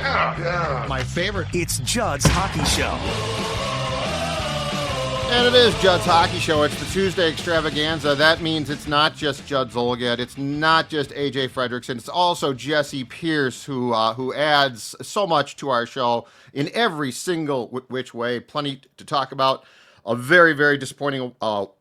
Yeah. My favorite. It's Judd's Hockey Show. And it is Judd's Hockey Show. It's the Tuesday extravaganza. That means it's not just Judd Zolgad. It's not just AJ Fredrickson. It's also Jessi Pierce, who adds so much to our show in every single which way. Plenty to talk about. A very, very disappointing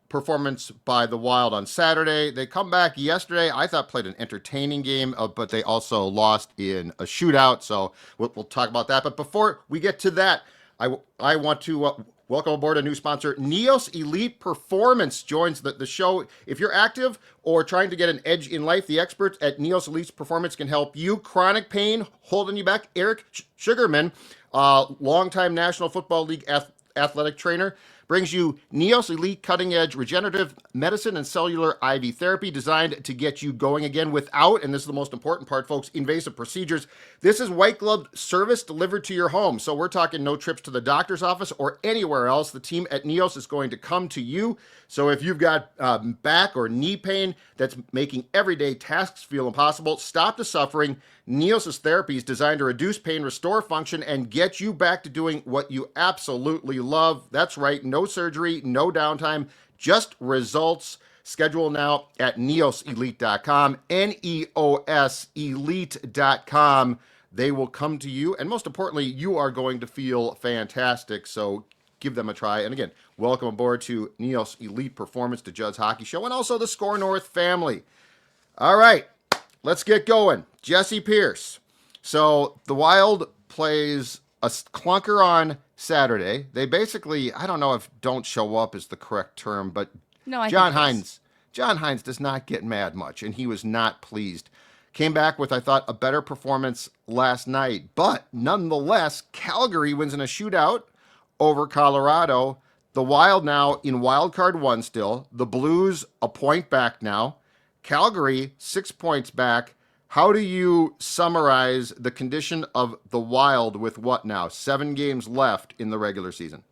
performance by the Wild on Saturday. They come back yesterday. I thought played an entertaining game, but they also lost in a shootout. So we'll talk about that. But before we get to that, I want to welcome aboard a new sponsor. Neos Elite Performance joins the show. If you're active or trying to get an edge in life, the experts at Neos Elite Performance can help you. Chronic pain holding you back. Eric Sugarman, longtime National Football League athletic trainer, brings you Neos Elite cutting-edge regenerative medicine and cellular IV therapy designed to get you going again without, and this is the most important part, folks, invasive procedures. This is white-gloved service delivered to your home. So we're talking no trips to the doctor's office or anywhere else. The team at Neos is going to come to you. So if you've got back or knee pain that's making everyday tasks feel impossible, stop the suffering. Neos' therapy is designed to reduce pain, restore function, and get you back to doing what you absolutely love. That's right, no surgery, no downtime, just results. Schedule now at neoselite.com, Neos elite.com. They will come to you, and most importantly, you are going to feel fantastic. So give them a try. And again, welcome aboard to Neos Elite Performance, to Judd's Hockey Show, and also the Score North family. All right, let's get going. Jessi Pierce. So the Wild plays a clunker on Saturday. They basically, I don't know if don't show up is the correct term, but no, John Hines does not get mad much, and he was not pleased. Came back with, I thought, a better performance last night. But nonetheless, Calgary wins in a shootout over Colorado. The Wild now in wild card one still. The Blues a point back now. Calgary 6 points back. How do you summarize the condition of the Wild with what now? 7 games left in the regular season.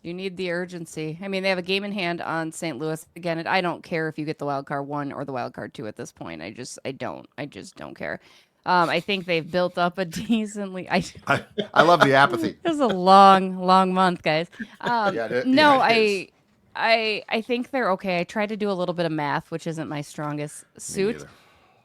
You need the urgency. I mean, they have a game in hand on St. Louis. Again, I don't care if you get the wild card 1 or the wild card 2 at this point. I just don't care. I think they've built up a decently. I love the apathy. It was a long month, guys. I think they're okay. I tried to do a little bit of math, which isn't my strongest suit.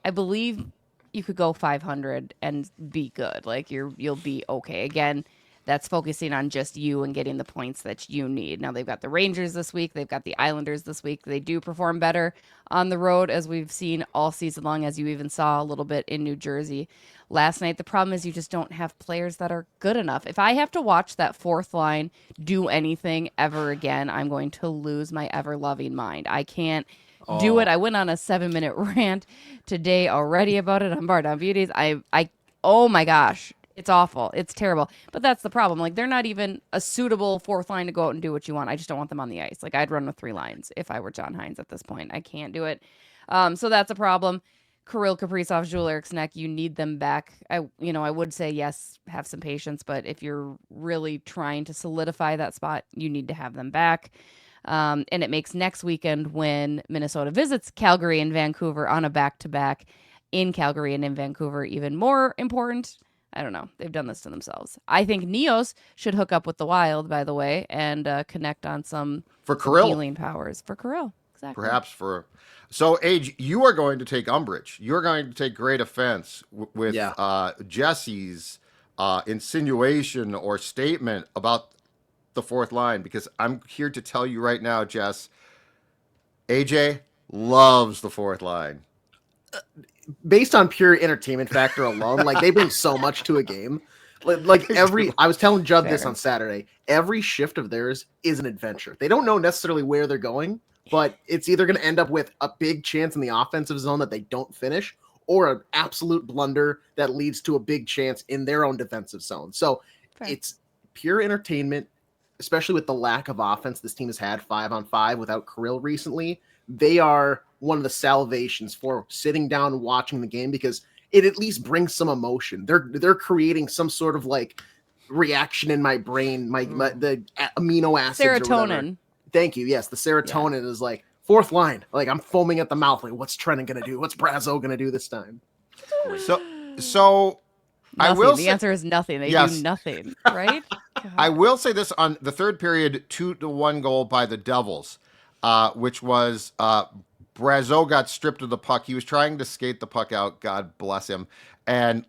I believe you could go 500 and be good. Like you'll be okay. Again, that's focusing on just you and getting the points that you need. Now they've got the Rangers this week. They've got the Islanders this week. They do perform better on the road, as we've seen all season long, as you even saw a little bit in New Jersey last night. The problem is you just don't have players that are good enough. If I have to watch that fourth line do anything ever again, I'm going to lose my ever-loving mind. I can't do it. I went on a 7-minute rant today already about it on Bardown Beauties. Oh my gosh. It's awful. It's terrible. But that's the problem. Like, they're not even a suitable fourth line to go out and do what you want. I just don't want them on the ice. Like, I'd run with 3 lines if I were John Hines at this point. I can't do it. So that's a problem. Kirill Kaprizov, Jules Eriksson Ek, you need them back. I would say, yes, have some patience. But if you're really trying to solidify that spot, you need to have them back. And it makes next weekend, when Minnesota visits Calgary and Vancouver on a back-to-back in Calgary and in Vancouver, even more important. I don't know. They've done this to themselves. I think Neos should hook up with the Wild, by the way, and connect on some healing powers for Kirill. Exactly. Perhaps for... So, Age, you are going to take umbrage. You're going to take great offense with Jessi's insinuation or statement about the fourth line, because I'm here to tell you right now, Jess, AJ loves the fourth line. Based on pure entertainment factor alone, like, they bring so much to a game. I was telling Judd this on Saturday, every shift of theirs is an adventure. They don't know necessarily where they're going, but it's either going to end up with a big chance in the offensive zone that they don't finish, or an absolute blunder that leads to a big chance in their own defensive zone. So it's pure entertainment, especially with the lack of offense this team has had 5-on-5 without Kirill recently. They are one of the salvations for sitting down and watching the game, because it at least brings some emotion. They're creating some sort of like reaction in my brain, the amino acids. Serotonin. Thank you. Yes, the serotonin is like fourth line. Like, I'm foaming at the mouth. Like, what's Trennan gonna do? What's Brazo gonna do this time? So I Nothing. will The say, answer is nothing. They yes. do nothing, right? I God. will say this on the third period, 2-1 goal by the Devils, which was Brazeau got stripped of the puck. He was trying to skate the puck out. God bless him. And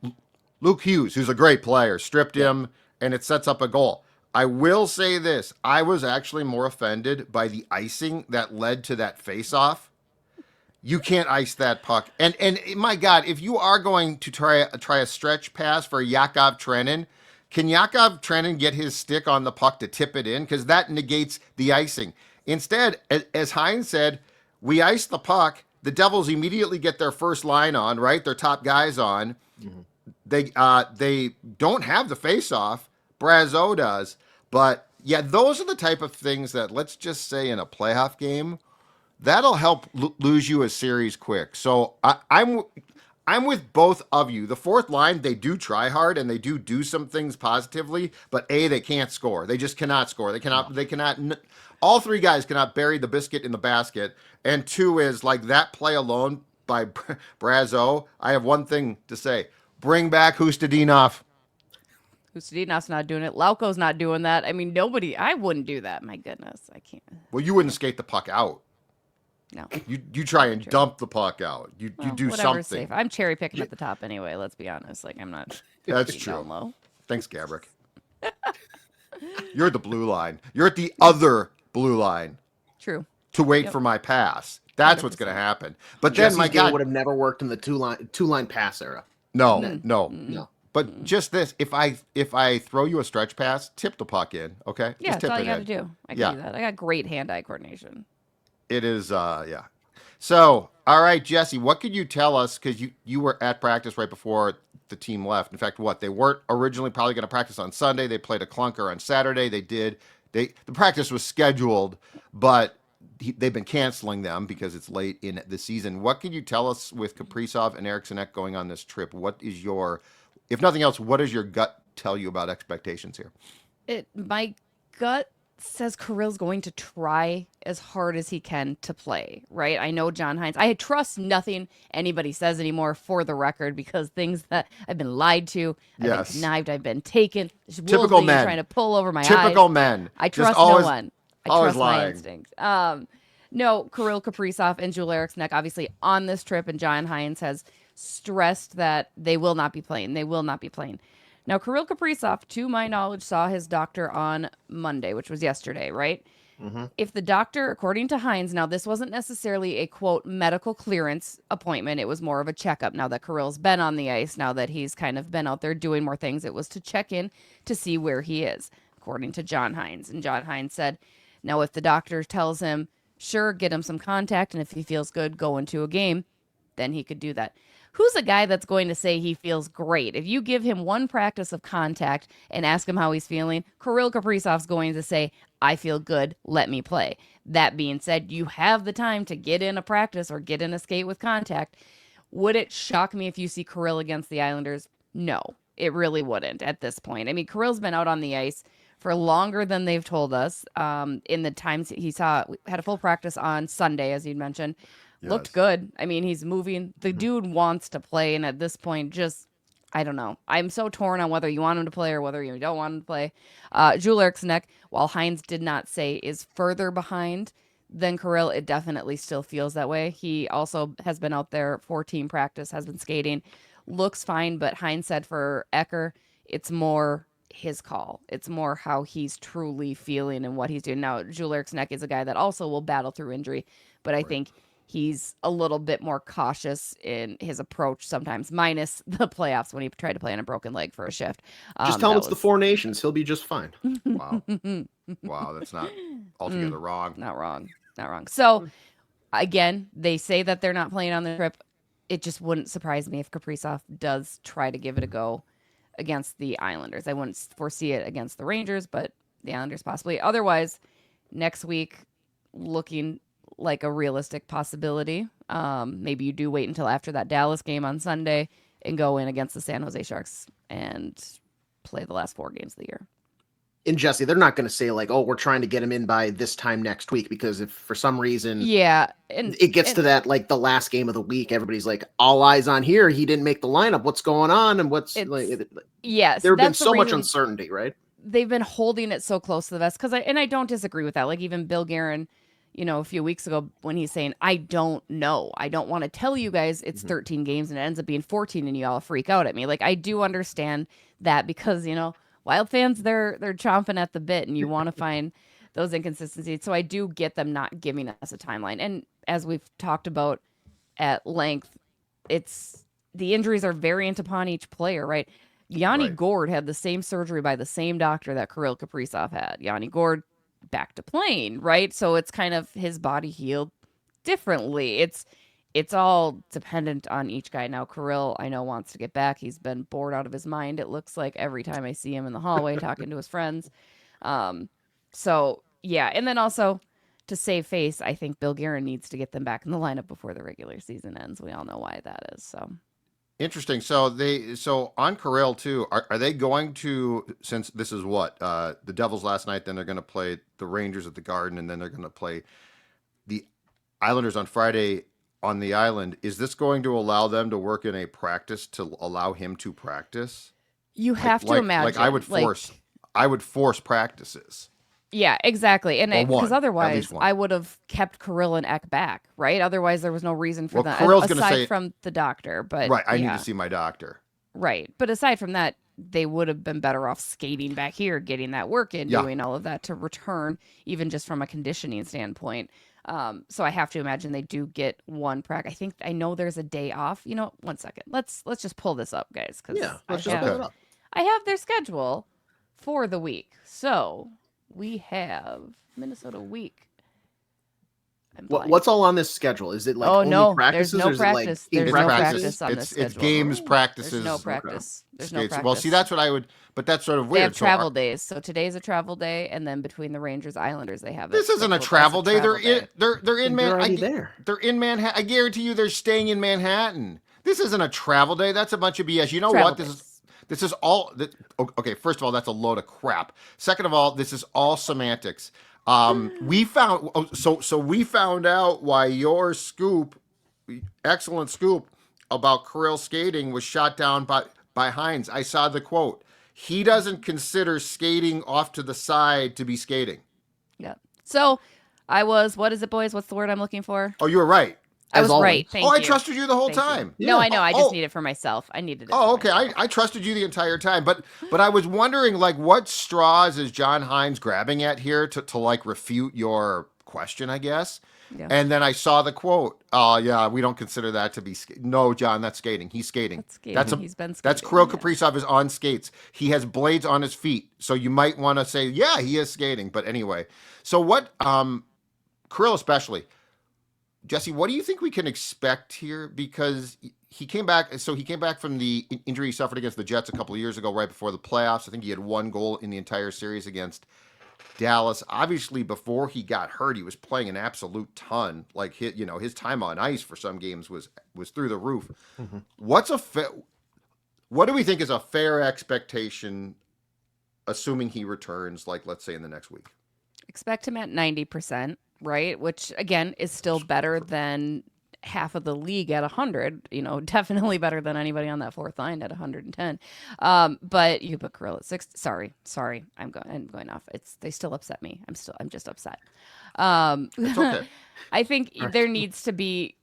Luke Hughes, who's a great player, stripped him, and it sets up a goal. I will say this: I was actually more offended by the icing that led to that face-off. You can't ice that puck. And my God, if you are going to try a stretch pass for Yakov Trenin, can Yakov Trenin get his stick on the puck to tip it in? Because that negates the icing. Instead, as Hines said, we ice the puck. The Devils immediately get their first line on, right? Their top guys on. Mm-hmm. They don't have the face-off. Brazeau does. But, yeah, those are the type of things that, let's just say in a playoff game, that'll help lose you a series quick. So I'm with both of you. The fourth line, they do try hard and they do some things positively, but they can't score. They just cannot score. They cannot. All three guys cannot bury the biscuit in the basket. And two is like that play alone by Brazeau. I have one thing to say: bring back Hustadinov. Hustadinov's not doing it. Lauko's not doing that. I mean, nobody. I wouldn't do that. My goodness, I can't. Well, you wouldn't skate the puck out. No. You try and dump the puck out. You do something. Safe. I'm cherry picking at the top anyway. Let's be honest. Like I'm not. That's true. Down low. Thanks, Gabrick. You're at the blue line. You're at the other blue line. True. To wait for my pass. That's 100%. What's going to happen. But Jesse's then my God would have never worked in the two line pass era. No. But just this: if I throw you a stretch pass, tip the puck in. Okay. Yeah, just that's all you got to do. I can do that. I got great hand-eye coordination. It is, yeah. So, all right, Jessi, what could you tell us? Because you were at practice right before the team left. In fact, they weren't originally probably going to practice on Sunday. They played a clunker on Saturday. The practice was scheduled, but they've been canceling them because it's late in the season. What can you tell us with Kaprizov and Eriksson Ek going on this trip? What is if nothing else, what does your gut tell you about expectations here? My gut says Kirill's going to try as hard as he can to play, right? I know John Hines. I trust nothing anybody says anymore, for the record, because things that I've been lied to, I've been connived, I've been taken. Typical men. Trying to pull over my eyes. Typical men. I trust no one. I trust my instincts. No, Kirill Kaprizov and Judd Eriksson Ek obviously on this trip, and John Hines has stressed that they will not be playing. They will not be playing. Now, Kirill Kaprizov, to my knowledge, saw his doctor on Monday, which was yesterday, right? Mm-hmm. If the doctor, according to Hines, now this wasn't necessarily a, quote, medical clearance appointment. It was more of a checkup now that Kirill's been on the ice, now that he's kind of been out there doing more things. It was to check in to see where he is, according to John Hines. And John Hines said, now if the doctor tells him, sure, get him some contact, and if he feels good, go into a game, then he could do that. Who's a guy that's going to say he feels great? If you give him one practice of contact and ask him how he's feeling, Kirill Kaprizov's going to say, I feel good, let me play. That being said, you have the time to get in a practice or get in a skate with contact. Would it shock me if you see Kirill against the Islanders? No, it really wouldn't at this point. I mean, Kirill's been out on the ice for longer than they've told us. In the times he had a full practice on Sunday, as you'd mentioned. Yes. Looked good. I mean, he's moving. The dude wants to play, and at this point, I don't know. I'm so torn on whether you want him to play or whether you don't want him to play. Judd Eriksson Ek, while Hines did not say is further behind than Kirill, it definitely still feels that way. He also has been out there for team practice, has been skating, looks fine, but Hines said for Ecker, it's more his call. It's more how he's truly feeling and what he's doing. Now, Judd Eriksson Ek is a guy that also will battle through injury, but I think he's a little bit more cautious in his approach sometimes, minus the playoffs when he tried to play on a broken leg for a shift. Just tell him it's the Four Nations. He'll be just fine. Wow. Wow, that's not altogether wrong. Not wrong. So, again, they say that they're not playing on the trip. It just wouldn't surprise me if Kaprizov does try to give it a go against the Islanders. I wouldn't foresee it against the Rangers, but the Islanders possibly. Otherwise, next week, looking like a realistic possibility. Maybe you do wait until after that Dallas game on Sunday and go in against the San Jose Sharks and play the last 4 games of the year. in Jessi, they're not going to say like, "Oh, we're trying to get him in by this time next week," because if for some reason it gets to that like the last game of the week, everybody's like, "All eyes on here. He didn't make the lineup. What's going on?" And what's like? Yes, there have been so much uncertainty, right? They've been holding it so close to the vest because I don't disagree with that. Like even Bill Guerin, a few weeks ago when he's saying, "I don't know. I don't want to tell you guys it's 13 games and it ends up being 14 and you all freak out at me." Like I do understand that because Wild fans, they're chomping at the bit, and you want to find those inconsistencies. So I do get them not giving us a timeline. And as we've talked about at length, the injuries are variant upon each player, right? Yanni Gourde had the same surgery by the same doctor that Kirill Kaprizov had. Yanni Gourde back to playing, right? So it's kind of his body healed differently. It's all dependent on each guy. Now, Kirill, I know, wants to get back. He's been bored out of his mind, it looks like, every time I see him in the hallway talking to his friends. So, yeah. And then also, to save face, I think Bill Guerin needs to get them back in the lineup before the regular season ends. We all know why that is. So interesting. So on Kirill, too, are they going to, since this is the Devils last night, then they're going to play the Rangers at the Garden, and then they're going to play the Islanders on Friday on the island. Is this going to allow them to work in a practice to allow him to practice? You have to imagine. Like I would force practices. Yeah, exactly. And because otherwise I would have kept Kirill and Ek back, right? Otherwise there was no reason for that. Aside from the doctor, but right, I need to see my doctor. Right. But aside from that, they would have been better off skating back here, getting that work in, doing all of that to return, even just from a conditioning standpoint. So I have to imagine they do get one practice. I know there's a day off. 1 second. Let's just pull this up, guys, because I have their schedule for the week. So we have Minnesota week. What's all on this schedule? Is it like only practices? There's no practice. There's no practice on this schedule. It's games, practices. There's no practice. There's no practice. Well, see, that's what I would, but that's sort of weird. They have travel days. So today's a travel day, and then between the Rangers, Islanders, they have. This isn't a travel day. They're in Manhattan. They're in Manhattan. I guarantee you, they're staying in Manhattan. This isn't a travel day. That's a bunch of BS. You know what? This is all. Okay, first of all, that's a load of crap. Second of all, this is all semantics. We found out why your excellent scoop about Kirill skating was shot down by Hines. I saw the quote. He doesn't consider skating off to the side to be skating. Yeah. So I was, what is it, boys? What's the word I'm looking for? Oh, you were right. I was right. Thank you. I trusted you the whole time. Yeah. No, I know. I just need it for myself. I needed it. Oh, okay. I trusted you the entire time. But I was wondering, like, what straws is John Hines grabbing at here to like refute your question, I guess? Yeah. And then I saw the quote. We don't consider that to be no, John, that's skating. He's skating. That's skating. He's been skating. That's Kirill Kaprizov is on skates. He has blades on his feet. So you might want to say, yeah, he is skating. But anyway, so what Kirill especially, Jessi, what do you think we can expect here? Because he came back. So he came back from the injury he suffered against the Jets a couple of years ago, right before the playoffs. I think he had one goal in the entire series against Dallas. Obviously, before he got hurt, he was playing an absolute ton. Like his time on ice for some games was through the roof. Mm-hmm. What do we think is a fair expectation, assuming he returns? Like, let's say in the next week. Expect him at 90%. Right, which again is still better than half of the league at 100. Definitely better than anybody on that fourth line at 110. But you put Kirill at 60. Sorry, I'm going off. They still upset me. I'm just upset. It's okay. I think there needs to be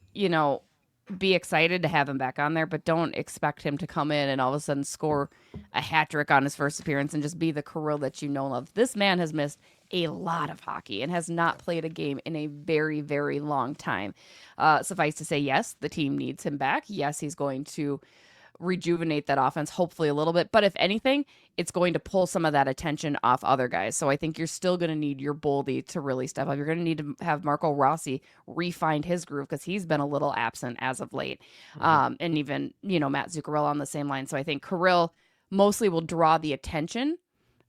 be excited to have him back on there, but don't expect him to come in and all of a sudden score a hat trick on his first appearance and just be the Kirill that you know and love. This man has missed a lot of hockey and has not played a game in a very, very long time. Suffice to say, yes, the team needs him back. Yes, he's going to rejuvenate that offense, hopefully a little bit. But if anything, it's going to pull some of that attention off other guys. So I think you're still going to need your Boldy to really step up. You're going to need to have Marco Rossi re-find his groove because he's been a little absent as of late. Mm-hmm. And even, Matt Zuccarello on the same line. So I think Kirill mostly will draw the attention.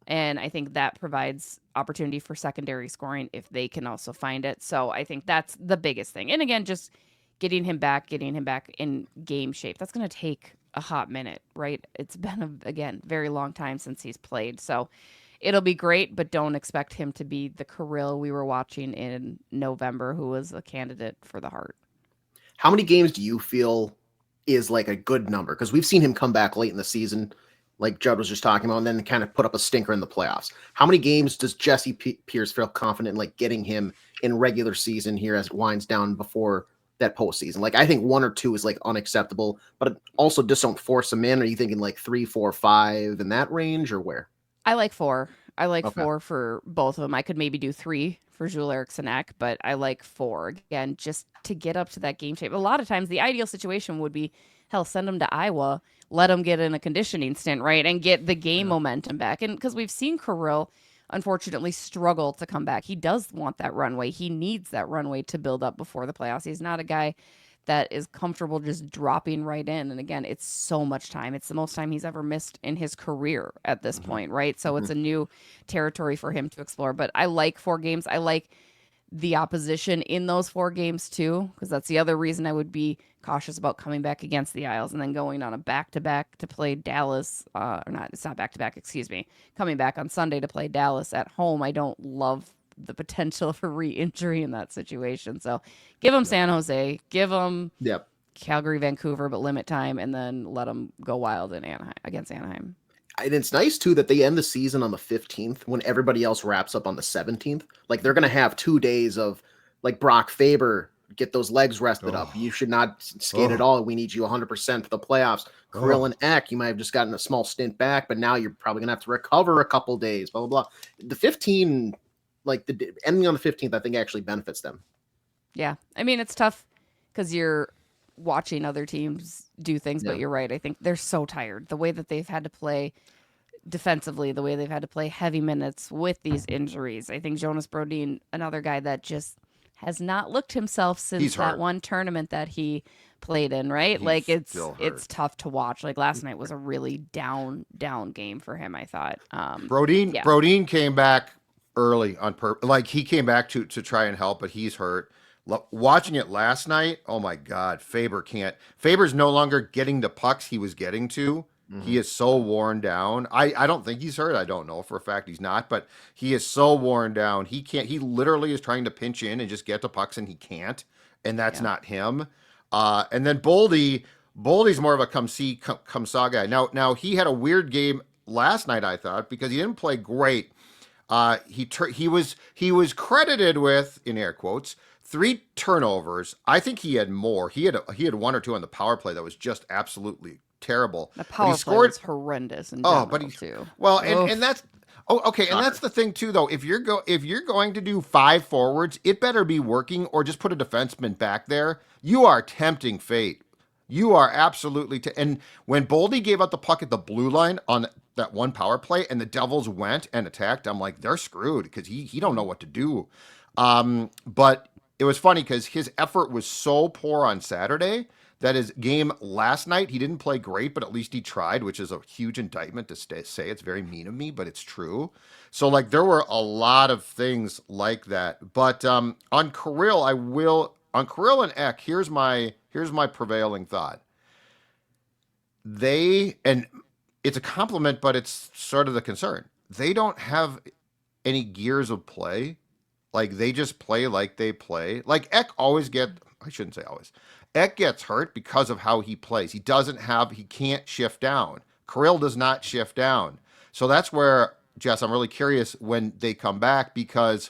And I think that provides opportunity for secondary scoring if they can also find it. So I think that's the biggest thing. And again, just getting him back in game shape. That's going to take a hot minute, right? It's been, again, very long time since he's played. So it'll be great, but don't expect him to be the Kirill we were watching in November, who was a candidate for the Hart. How many games do you feel is like a good number? Because we've seen him come back late in the season, like Judd was just talking about, and then kind of put up a stinker in the playoffs. How many games does Jessi Pierce feel confident in, like, getting him in regular season here as it winds down before that postseason? Like, I think 1 or 2 is like unacceptable, but also just don't force him in. Are you thinking like 3, 4, 5 in that range, or where? I like 4. I like Okay. 4 for both of them. I could maybe do 3 for Jules Eriksson Ek, but I like 4 again, just to get up to that game shape. A lot of times, the ideal situation would be, hell, send him to Iowa, let him get in a conditioning stint, right, and get the game momentum back. And because we've seen Kirill, unfortunately, struggle to come back. He does want that runway. He needs that runway to build up before the playoffs. He's not a guy that is comfortable just dropping right in. And again, it's so much time. It's the most time he's ever missed in his career at this point, right? So it's a new territory for him to explore. But I like 4 games. I like the opposition in those 4 games too, because that's the other reason I would be cautious about coming back against the Isles and then going on a back-to-back to play Dallas, or not, it's not back-to-back, excuse me, coming back on Sunday to play Dallas at home. I don't love the potential for re-injury in that situation. So give them San Jose, give them Yep. Calgary, Vancouver, but limit time, and then let them go wild in Anaheim against Anaheim. And it's nice too that they end the season on the 15th when everybody else wraps up on the 17th. Like, they're going to have 2 days of, like, Brock Faber, get those legs rested up. You should not skate at all. We need you 100% for the playoffs. Kirill and Ek, you might have just gotten a small stint back, but now you're probably going to have to recover a couple days, blah, blah, blah. The 15, like, the ending on the 15th, I think actually benefits them. Yeah. I mean, it's tough because you're watching other teams do things, but you're right. I think they're so tired. The way that they've had to play defensively, the way they've had to play heavy minutes with these injuries. I think Jonas Brodin, another guy that just has not looked himself since that one tournament that he played in, right? Like, it's tough to watch. Like, last night was a really down game for him, I thought. Brodin came back early on purpose. Like, he came back to try and help, but he's hurt. Watching it last night, oh my God, Faber's no longer getting the pucks he was getting to. He is so worn down. I don't think he's hurt. I don't know for a fact he's not, but he is so worn down. He literally is trying to pinch in and just get the pucks and he can't. And that's not him. And then Boldy's more of a come see, come saw guy. Now he had a weird game last night, I thought, because he didn't play great. He was credited with, in air quotes, 3 turnovers. I think he had more. He had 1 or 2 on the power play that was just absolutely terrible. The power play was horrendous in general, too. Well, and that's okay. And that's the thing too, though. If you're going to do 5 forwards, it better be working, or just put a defenseman back there. You are tempting fate. You are absolutely. And when Boldy gave out the puck at the blue line on that one power play, and the Devils went and attacked, I'm like, they're screwed because he don't know what to do. But it was funny because his effort was so poor on Saturday that his game last night, he didn't play great, but at least he tried, which is a huge indictment to say. It's very mean of me, but it's true. So, like, there were a lot of things like that. But on Kirill, on Kirill and Ek, here's my prevailing thought. And it's a compliment, but it's sort of the concern. They don't have any gears of play. Like, they just play like they play. Like, Ek I shouldn't say always. Ek gets hurt because of how he plays. He can't shift down. Kirill does not shift down. So that's where, Jess, I'm really curious when they come back, because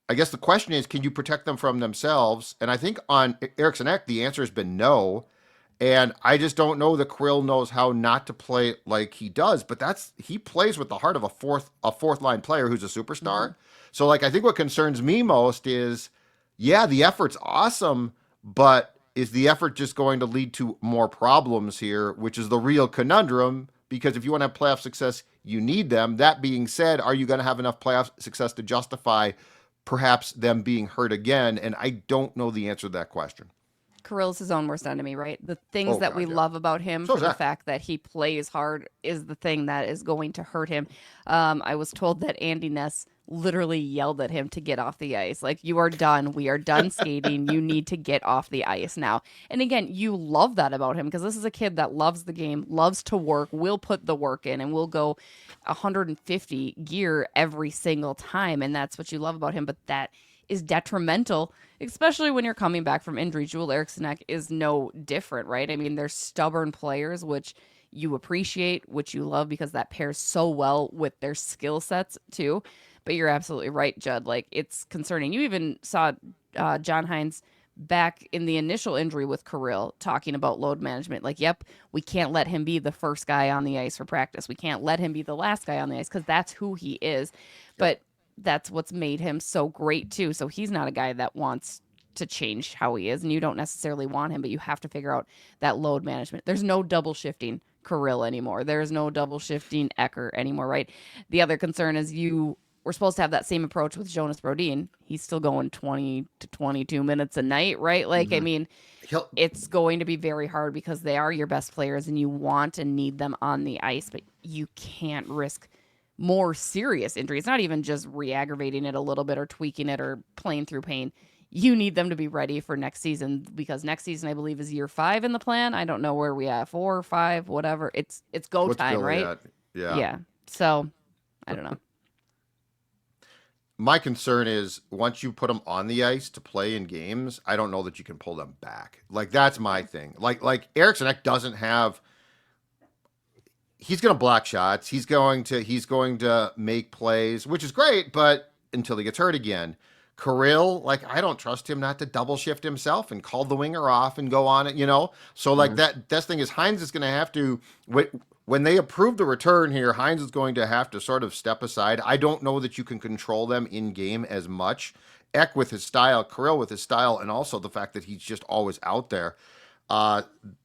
I guess the question is, can you protect them from themselves? And I think on Eriksson Ek, the answer has been no. And I just don't know that Kirill knows how not to play like he does. But he plays with the heart of a fourth line player who's a superstar. Mm-hmm. So, like, I think what concerns me most is, the effort's awesome, but is the effort just going to lead to more problems here, which is the real conundrum, because if you want to have playoff success, you need them. That being said, are you going to have enough playoff success to justify perhaps them being hurt again? And I don't know the answer to that question. Kirill's his own worst enemy, right? The things that we love about him, for the fact that he plays hard, is the thing that is going to hurt him. I was told that Andy Ness literally yelled at him to get off the ice. Like, you are done. We are done skating. You need to get off the ice now. And again, you love that about him because this is a kid that loves the game, loves to work, will put the work in, and will go 150 gear every single time. And that's what you love about him. But that is detrimental, especially when you're coming back from injury. Judd Eriksson Ek is no different, right? I mean, they're stubborn players, which you appreciate, which you love because that pairs so well with their skill sets too. But you're absolutely right, Judd. Like, it's concerning. You even saw John Hines back in the initial injury with Kirill talking about load management. Like, yep, we can't let him be the first guy on the ice for practice. We can't let him be the last guy on the ice because that's who he is. But that's what's made him so great too. So he's not a guy that wants to change how he is, and you don't necessarily want him, but you have to figure out that load management. There's no double shifting Kirill anymore. There's no double shifting Ecker anymore, right? The other concern is we're supposed to have that same approach with Jonas Brodin. He's still going 20 to 22 minutes a night, right? Like, I mean, it's going to be very hard because they are your best players and you want and need them on the ice, but you can't risk more serious injury. It's not even just re-aggravating it a little bit or tweaking it or playing through pain. You need them to be ready for next season because next season, I believe, is year 5 in the plan. I don't know where we at, 4 or 5, whatever. It's go What's time, Billy right? at? Yeah. Yeah. So I don't know. My concern is once you put them on the ice to play in games, I don't know that you can pull them back. Like, that's my thing. Like Eriksson Ek doesn't have. He's going to block shots. He's going to make plays, which is great, but until he gets hurt again. Kirill, like, I don't trust him not to double shift himself and call the winger off and go on it, you know? So, like, that thing is Hines is going to have to, when they approve the return here, Hines is going to have to sort of step aside. I don't know that you can control them in game as much. Ek with his style, Kirill with his style, and also the fact that he's just always out there.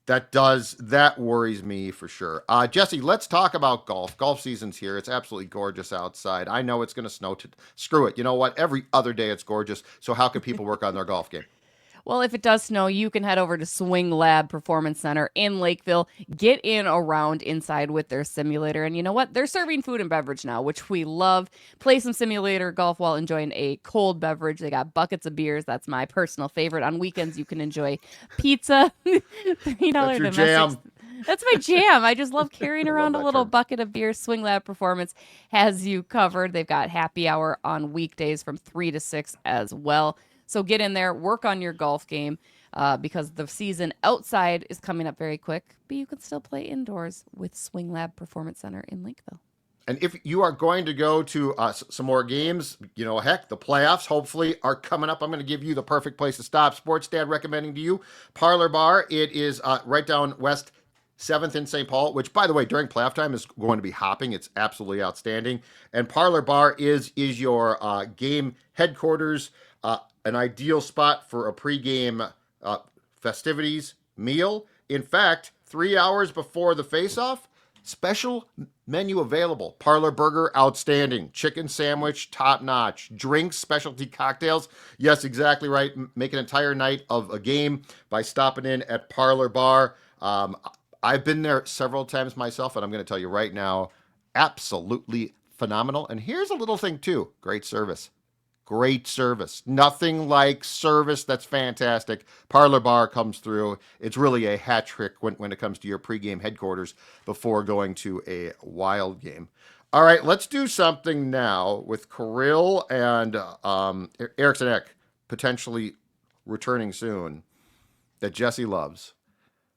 That worries me for sure. Jessi, let's talk about golf. Golf season's here. It's absolutely gorgeous outside. I know it's going to snow. Screw it. You know what? Every other day it's gorgeous. So how can people work on their golf game? Well, if it does snow, you can head over to Swing Lab Performance Center in Lakeville. Get in around inside with their simulator. And you know what? They're serving food and beverage now, which we love. Play some simulator golf while enjoying a cold beverage. They got buckets of beers. That's my personal favorite. On weekends, you can enjoy pizza. $3 That's your domestic. jam. That's my jam. I just love carrying around a little bucket of beer. Swing Lab Performance has you covered. They've got happy hour on weekdays from 3 to 6 as well. So get in there, work on your golf game because the season outside is coming up very quick, but you can still play indoors with Swing Lab Performance Center in Lakeville. And if you are going to go to some more games, you know, heck, the playoffs hopefully are coming up. I'm going to give you the perfect place to stop. Sports Dad recommending to you Parlor Bar. It is right down West 7th in St. Paul, which, by the way, during playoff time is going to be hopping. It's absolutely outstanding. And Parlor Bar is your game headquarters, an ideal spot for a pregame festivities meal. In fact, 3 hours before the face-off, special menu available. Parlor burger, outstanding. Chicken sandwich, top-notch. Drinks, specialty cocktails. Yes, exactly right. Make an entire night of a game by stopping in at Parlor Bar. I've been there several times myself, and I'm going to tell you right now, absolutely phenomenal. And here's a little thing, too. Great service. Great service. Nothing like service that's fantastic. Parlor Bar comes through. It's really a hat trick when it comes to your pregame headquarters before going to a Wild game. All right, let's do something now with Kirill and Eriksson Ek potentially returning soon that Jessi loves.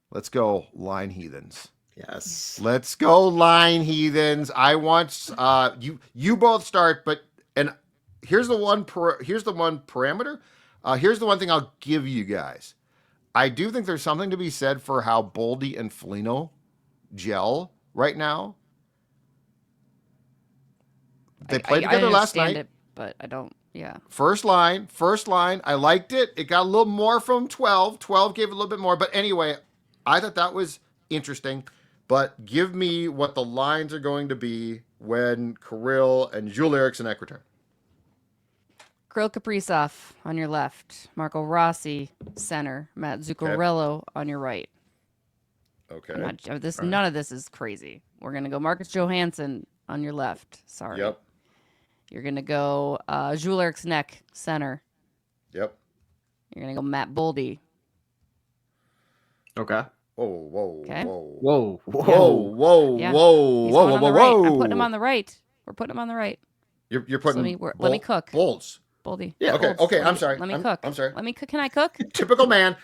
Let's go Line Heathens. Yes. Let's go Line Heathens. I want you both start, and here's the one parameter. Here's the one thing I'll give you guys. I do think there's something to be said for how Boldy and Foligno gel right now. They played together last night. It, but I don't. Yeah. First line. I liked it. It got a little more from 12. 12 gave a little bit more. But anyway, I thought that was interesting. But give me what the lines are going to be when Kirill and Judd Eriksson Ek return. Kirill Kaprizov on your left. Marco Rossi, center. Matt Zuccarello on your right. Okay. None of this is crazy. We're going to go Marcus Johansson on your left. Sorry. Yep. You're going to go Jules Eriksson Ek, center. Yep. You're going to go Matt Boldy. Okay. Whoa. Okay. Whoa. Yeah. He's Whoa. going on the right. I'm putting him on the right. We're putting him on the right. You're So putting. let me cook. Bolts. Boldy. Yeah. Okay. Bolds. Okay. I'm sorry. Let me cook. I'm sorry. Let me cook. Can I cook? Typical man.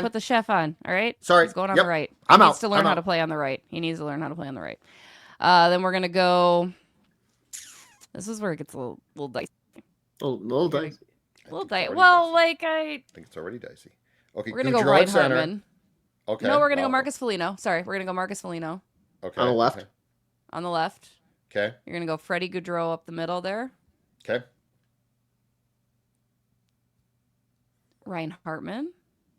Put the chef on. All right. Sorry. He's going on Yep. the right. I'm he out. needs to learn I'm how out. to play on the right. He needs to learn how to play on the right. Then we're gonna go. This is where it gets a little dicey. Little dicey. Little dicey. already Well, dicey. like I think it's already dicey. Okay. we're gonna go Goudreau Ryan at center. Hartman. Okay. No, we're gonna go Wow. Marcus Foligno. Sorry, we're gonna go Marcus Foligno Okay. On the left. on the left. Okay. You're gonna go Freddie Gaudreau up the middle there. Okay. Ryan Hartman.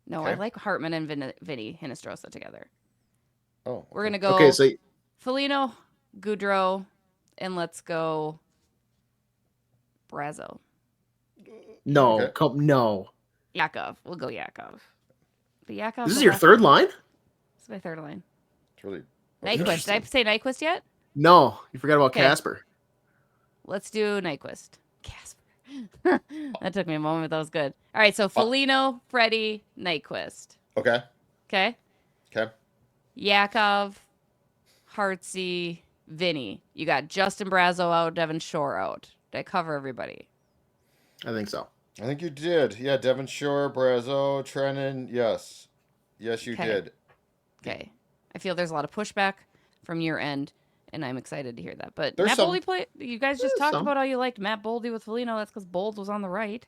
No, Okay. I like Hartman and Vinny Hinestrosa together. Oh. We're gonna go Okay, so Foligno, Gaudreau, and let's go Brazo. no, Okay. no. Yakov. We'll go Yakov. The Yakov. This is your third line? This is my third line. It's really. Nyquist. Did I say Nyquist yet? No, you forgot about Okay. Casper. Let's do Nyquist. Casper. That took me a moment, but that was good. All right, so Foligno, Freddie, Nyquist. Okay. Okay. Okay. Yakov, Hartsey, Vinny. You got Justin Brazo out, Devin Shore out. Did I cover everybody? I think so. I think you did. Yeah. Devon Shore, Brazo, Trennan. Yes. Yes, you Okay. did. Okay. I feel there's a lot of pushback from your end, and I'm excited to hear that. But There's Matt some. Boldy played. You guys just There's talked some. about how you liked Matt Boldy with Foligno. That's because Bolds was on the right.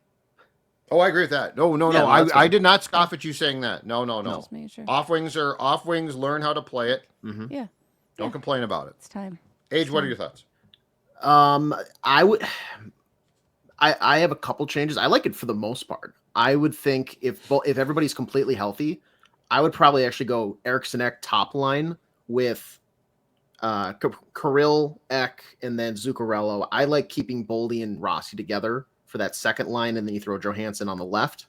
Oh, I agree with that. No. Yeah, no, that's I fine. did not scoff at you saying that. No. Just making sure. Off wings are off wings. Learn how to play it. Mm-hmm. Yeah, Don't Yeah. complain about it. it's time. Age, what are your thoughts? I would. I have a couple changes. I like it for the most part. I would think if everybody's completely healthy, I would probably actually go Eriksson Ek top line with Kirill, Ek, and then Zuccarello. I like keeping Boldy and Rossi together for that second line, and then you throw Johansson on the left.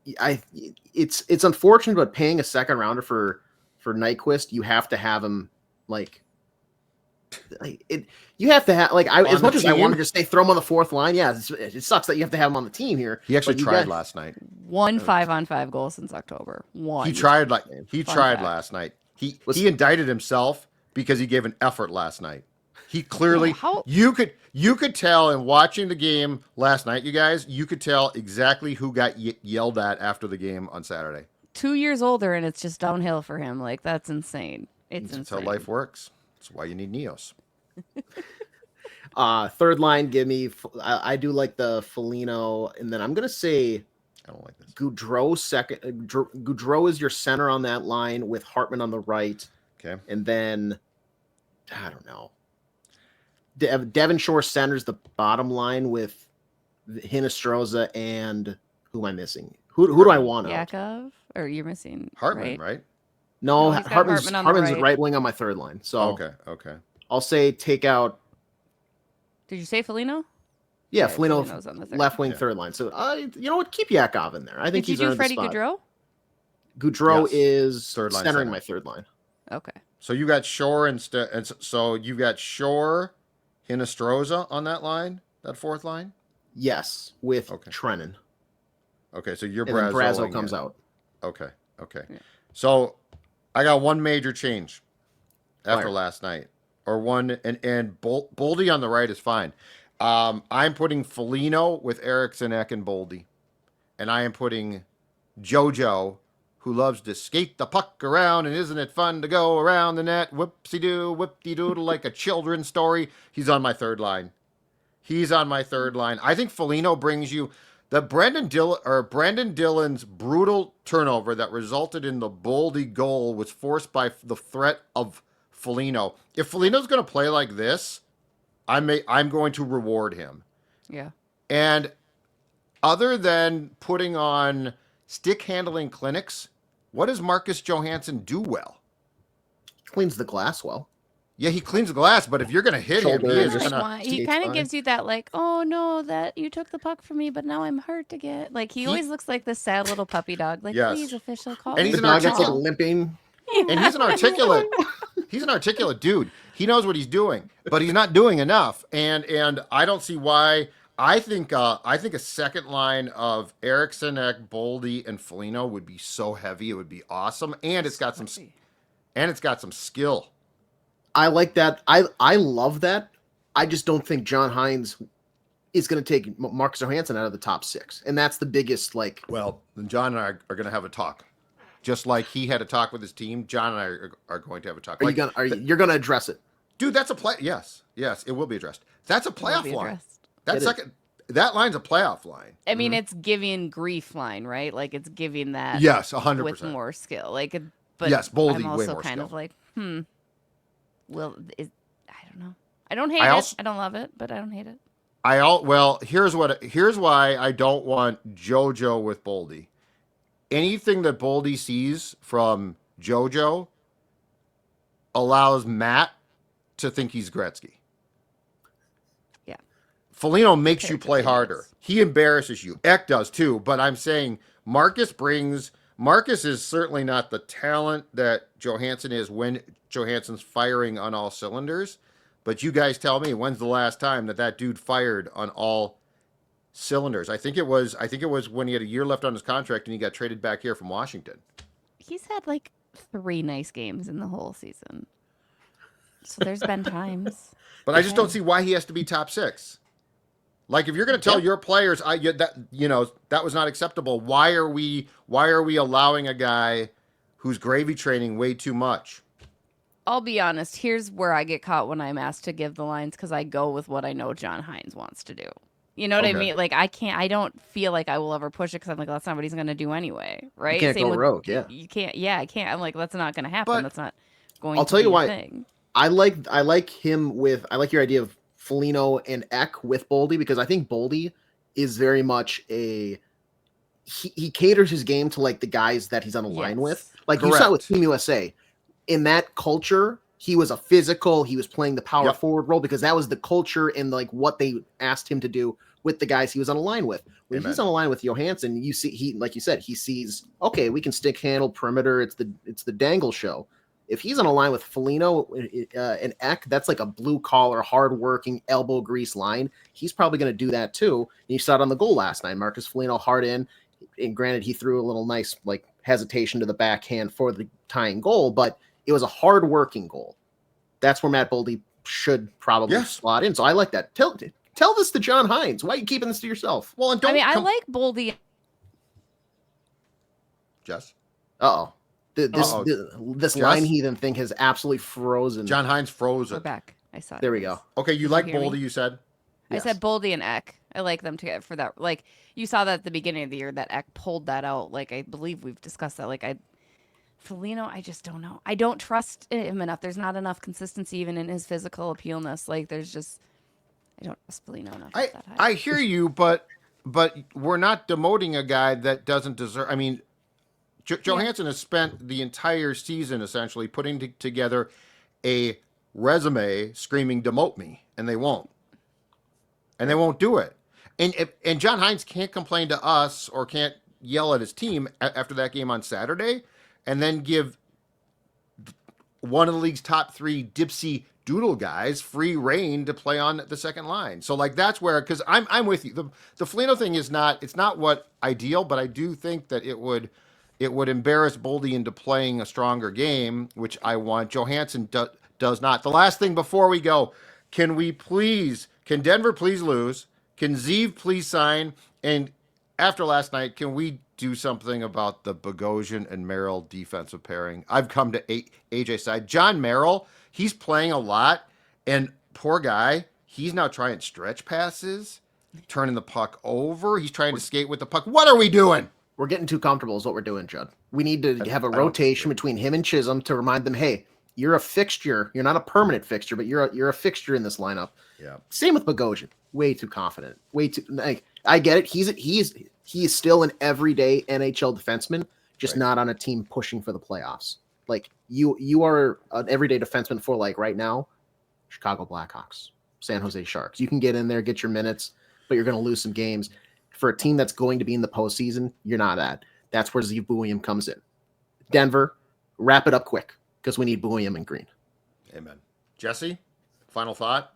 It's unfortunate, but paying a second rounder for Nyquist, you have to have him like it. You have to have as much as I wanted to say throw him on the fourth line. Yeah, it sucks that you have to have him on the team here. He actually but you tried got- last night. One 5-on-5 goal since October. One. He tried Fun fact. last night. He indicted himself because he gave an effort last night. He clearly How- you could tell in watching the game last night, you guys, you could tell exactly who got yelled at after the game on Saturday. 2 years older, and it's just downhill for him. Like, that's insane. It's That's insane. how life works. That's why you need Neos. Third line, give me. I do like the Foligno, and then I'm gonna say I don't like this. Gaudreau second. Gaudreau is your center on that line with Hartman on the right, Okay. and then I don't know. Devon Shore centers the bottom line with Hinestrosa and who am I missing? Who do I want out? Yakov? Or you're missing Hartman, right? right? No, No, he's got Hartman's Hartman on the right. right wing on my third line. So Okay. I'll say take out. Did you say Foligno? Yeah, Yeah, Foligno Foligno's on the third. left wing Yeah. third line. So you know what? Keep Yakov in there. I think Did you he's do earned Freddie the spot. Gaudreau? Gaudreau Yes. is Third line centering center. my third line. Okay. So you got Shore and so you got Shore, Hinestrosa on that line, that fourth line. Yes, with Okay. Trennan. Okay, so you're And then Brazo Brazoing comes in. out. Okay. Yeah. So I got one major change after Fire. last night, or one, and Boldy on the right is fine. I'm putting Foligno with Eriksson Ek and Boldy, and I am putting JoJo, who loves to skate the puck around, and isn't it fun to go around the net, whoopsie-doo, whip-de-doodle, like a children's story. He's on my third line. I think Foligno brings you the Brandon Dillon's brutal turnover that resulted in the Boldy goal was forced by the threat of Foligno. If Foligno's going to play like this, I'm going to reward him. Yeah. And other than putting on stick handling clinics, what does Marcus Johansson do well? Cleans the glass well. Yeah, he cleans the glass, but if you're going to hit him, he is Shoulders. going to. Why- he skates kind of fine. gives you that like, oh no, that you took the puck from me, but now I'm hurt again. Like he always looks like this sad little puppy dog. Like, Yes. please, official call. And he's The an dog gets like articulate. limping. And he's an articulate dude. He knows what he's doing, but he's not doing enough. And I don't see why. I think a second line of Eriksson Ek, Boldy, and Foligno would be so heavy. It would be awesome, and it's got some skill. I like that. I love that. I just don't think John Hines is going to take Marcus Johansson out of the top 6, and that's the biggest like. Well, then John and I are going to have a talk, just like he had a talk with his team. John and I are going to have a talk. You're going to address it, dude? That's a play. Yes, it will be addressed. That's a playoff line. Addressed. That line's a playoff line. I mean, it's giving grief line, right? Like it's giving that. Yes, 100% with more skill. Like, but yes, Boldy I'm also way more kind skill. of like, Well, I don't know. I don't hate it. I don't love it, but I don't hate it. Here's why I don't want JoJo with Boldy. Anything that Boldy sees from JoJo allows Matt to think he's Gretzky. Yeah. Foligno makes you play harder. He embarrasses you. Ek does too, but I'm saying Marcus is certainly not the talent that Johansson is when Johansson's firing on all cylinders. But you guys tell me, when's the last time that dude fired on all cylinders? I think it was when he had a year left on his contract and he got traded back here from Washington. He's had like 3 nice games in the whole season. So there's been times. But I just don't see why he has to be top 6. Like if you're going to tell your players that was not acceptable, why are we allowing a guy who's gravy training way too much? I'll be honest. Here's where I get caught when I'm asked to give the lines because I go with what I know John Hines wants to do. You know what I mean? Like I don't feel like I will ever push it because I'm like, that's not what he's going to do anyway, right? You can't go rogue, yeah. You can't. Yeah, I can't. I'm like, that's not going to happen. But that's not going. I'll tell you why. Thing. I like your idea of Foligno and Ek with Boldy because I think Boldy is very much he caters his game to like the guys that he's on a line with. Like you saw with Team USA. In that culture, he was a physical. He was playing the power forward role because that was the culture and like what they asked him to do with the guys he was on a line with. When he's on a line with Johansson, you see he, like you said, he sees we can stick handle perimeter. It's the dangle show. If he's on a line with Foligno and Ek, that's like a blue collar, hardworking, elbow grease line. He's probably going to do that too. And you saw it on the goal last night. Marcus Foligno hard in, and granted he threw a little nice like hesitation to the backhand for the tying goal, but it was a hard-working goal. That's where Matt Boldy should probably slot in. So I like that. Tell this to John Hines. Why are you keeping this to yourself? Well, and I like Boldy. Jess? Uh-oh. This line heathen thing has absolutely frozen. John Hines froze it. We're back. I saw it. There we go. Okay, you like Boldy, you said? I said Boldy and Ek. I like them together for that. Like, you saw that at the beginning of the year that Ek pulled that out. Like, I believe we've discussed that. Like, Foligno, I just don't know. I don't trust him enough. There's not enough consistency even in his physical appealness. Like I don't trust Foligno enough. I hear you, but we're not demoting a guy that doesn't deserve. I mean, Johansson has spent the entire season essentially putting together a resume screaming demote me, and they won't. And they won't do it. And John Hines can't complain to us or can't yell at his team after that game on Saturday and then give one of the league's top 3 dipsy doodle guys free reign to play on the second line. So like that's where, because I'm with you. The Foligno thing it's not what ideal, but I do think that it would embarrass Boldy into playing a stronger game, which I want. Johansson does not. The last thing before we go, can Denver please lose? Can Zeev please sign? And after last night, can we do something about the Bogosian and Merrill defensive pairing? I've come to AJ's side. John Merrill, he's playing a lot, and poor guy, he's now trying stretch passes, turning the puck over. He's trying to skate with the puck. What are we doing? We're getting too comfortable is what we're doing, Judd. We need to have a rotation between him and Chisholm to remind them, hey, you're a fixture. You're not a permanent fixture, but you're a fixture in this lineup. Yeah. Same with Bogosian. Way too confident. Way too. Like, I get it. He is still an everyday NHL defenseman, just not on a team pushing for the playoffs. Like you are an everyday defenseman for like right now, Chicago Blackhawks, San Jose Sharks. You can get in there, get your minutes, but you're going to lose some games. For a team that's going to be in the postseason, you're not at. That's where Zeev Buium comes in. Denver, wrap it up quick because we need William and Green. Amen. Jessi, final thought?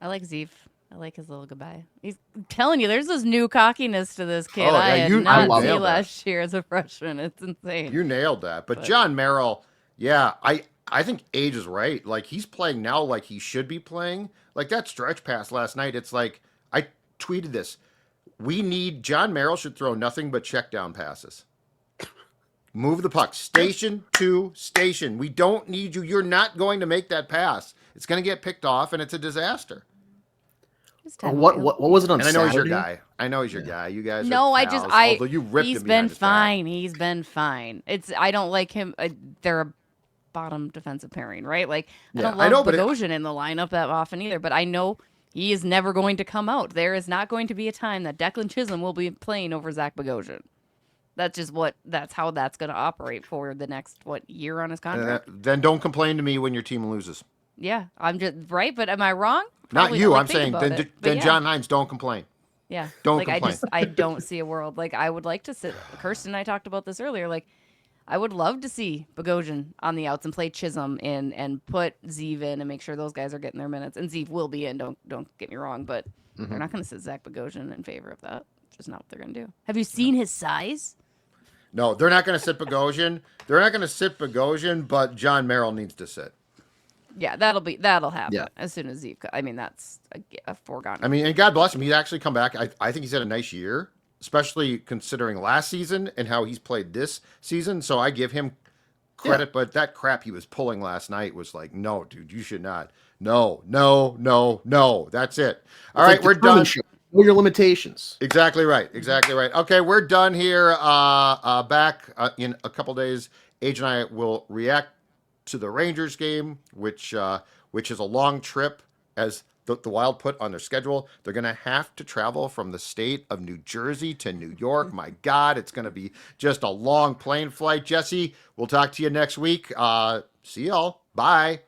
I like Zeev. I like his little goodbye. I'm telling you, there's this new cockiness to this kid Oh, yeah, I had I not love seen that. last year as a freshman. It's insane. You nailed that. But John Merrill, yeah, I think age is right. Like, he's playing now like he should be playing. Like, that stretch pass last night, it's like, I tweeted this. John Merrill should throw nothing but check down passes. Move the puck. Station to station. We don't need you. You're not going to make that pass. It's going to get picked off, and it's a disaster. What was it on And I know Saturday? he's your guy. I know he's your guy. You guys No, are pals, although you ripped he's him been behind his back. fine. He's been fine. I don't like him. They're a bottom defensive pairing, right? Like, I don't love Bogosian in the lineup that often either, but I know he is never going to come out. There is not going to be a time that Declan Chisholm will be playing over Zach Bogosian. That's how that's going to operate for the next, year on his contract. Then don't complain to me when your team loses. Yeah, I'm just right, but am I wrong? Not Probably you. not, I'm saying then yeah. John Hines, don't complain. Yeah. Don't like complain. I don't see a world like I would like to sit. Kirsten and I talked about this earlier. Like, I would love to see Bogosian on the outs and play Chisholm in and put Zeev in and make sure those guys are getting their minutes. And Zeev will be in. Don't get me wrong, but they're not going to sit Zach Bogosian in favor of that. Just not what they're going to do. Have you seen his size? No, they're not going to sit Bogosian. They're not going to sit Bogosian, but John Merrill needs to sit. Yeah, that'll happen Yeah. as soon as Zeev. I mean, that's a foregone. I mean, and God bless him. He's actually come back. I think he's had a nice year, especially considering last season and how he's played this season. So I give him credit, but that crap he was pulling last night was like, no, dude, you should not. No. That's it. All right, we're done. Know your limitations. Exactly right. Okay, we're done here. Back in a couple days, Age and I will react to the Rangers game, which is a long trip, as the Wild put on their schedule. They're going to have to travel from the state of New Jersey to New York. My God, it's going to be just a long plane flight. Jessi, we'll talk to you next week. See y'all. Bye.